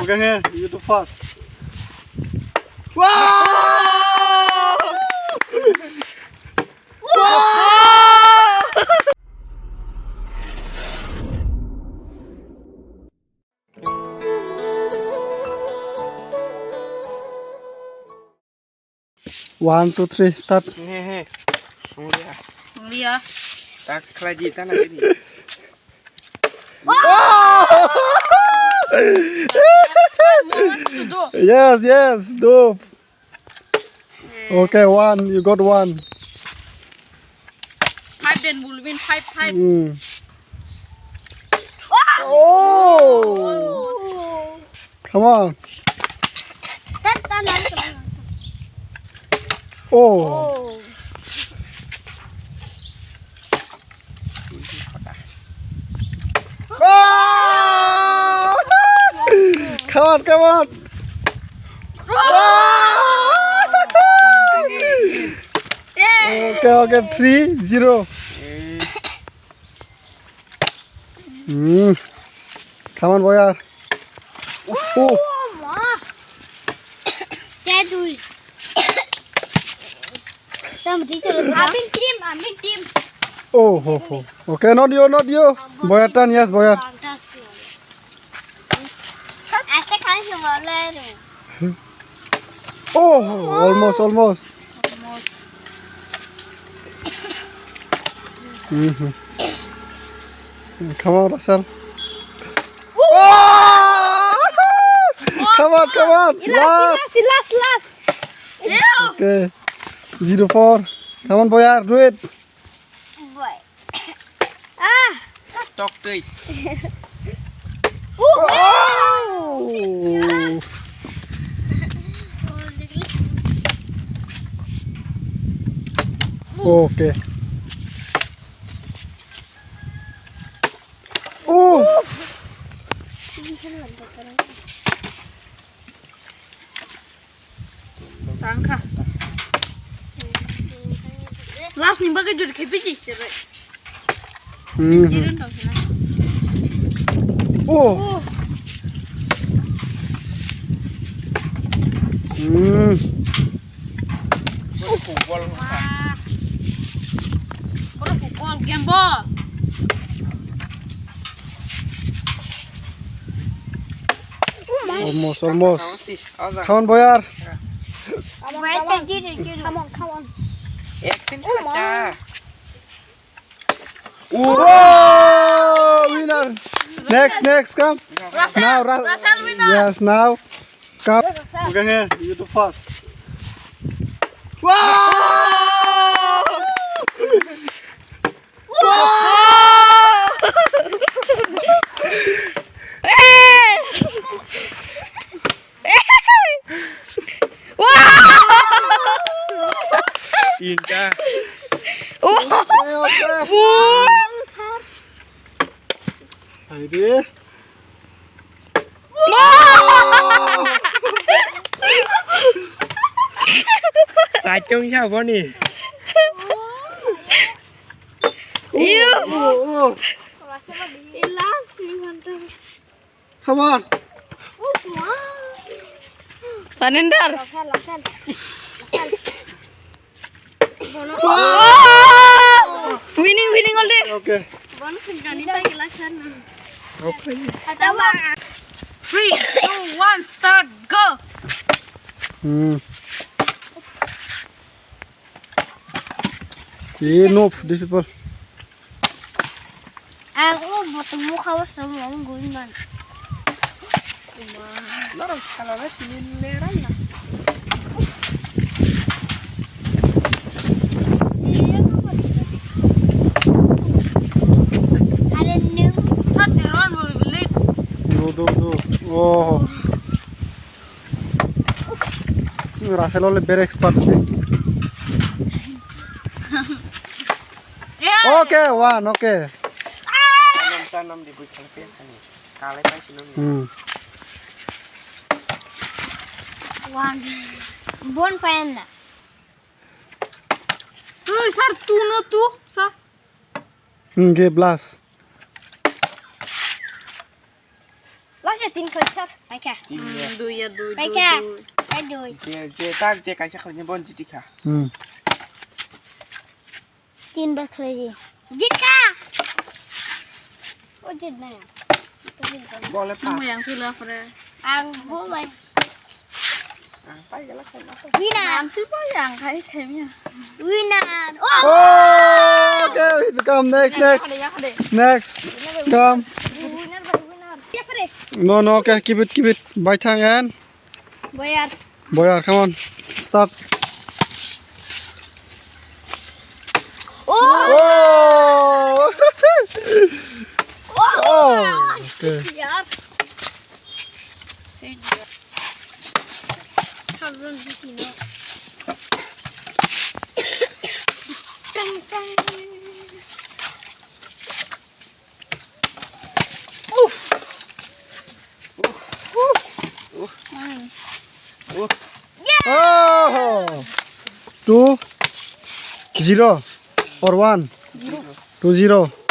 Okay, here, you do first. Wow! One, two, three, start. Hehe. Mulia. Mulia. Tak kerajitan lagi ni. Yes, do. Okay, one, you got one. 5 then will win 5. Oh! Come on. Oh. Oh! Come on. Okay, 3-0. Come on, boy. Oh. I'm in team. Oh. Okay, not you. Boy, turn, yes, boy. Oh, almost. Come on, Russell. Oh! Come on. Last. Okay. 0-4. Come on, boy, do it. Talk to it. Oh! Okay. Oh! Tangka. Last ni bagai judi kepi sih. Jiran tau sana. Oh! Pukul. Kalau pukul game ball. Almost. Come on, boy. Come on. Acting saja. Oh! Winner. Next, come. Now, Russell winner. Yes, now. Come. Okay, here, you do first. Wow! Indah. Ready? Sacung siapa nih? Come on. Sanender. Winning all day. Okay. 3, 2, 1, start, go. No, difficult. Aku bertemu kawan semua menggunakan man. Loro kalau ini merah ya. Ada new. Third round will be late. Do. Oh. Russell only very expert. Okay, one, okay. Tanam di bukit ini. Kali pas ini. Bon panda. Sir, tu, sir. Okay, blast. Last it. tin khơi sắp. Phải kìa. Dui ya dui. Phải kìa. Phải đuổi. যে কাইছে খালি বন GT খা Tin bật khơi gì? Giết ca. Ôi chết này. บอลเลยปาก Mo yang sila pre. Ăn bố mày. ไปกันแล้วกันนะ Winner. Am si pa yang kai kem ya. Winner. Oh. Oh, okay, we come next, next, next. Come. Winner by winner. Siapa deh? No, no, okay, keep it. By tongue and Bayar. boy, come on, start. Oh. Oh. Oh. Okay. Siap. Siap. Hazır di sini. Tang tang. Oh. 2-0 or 1? 2-0.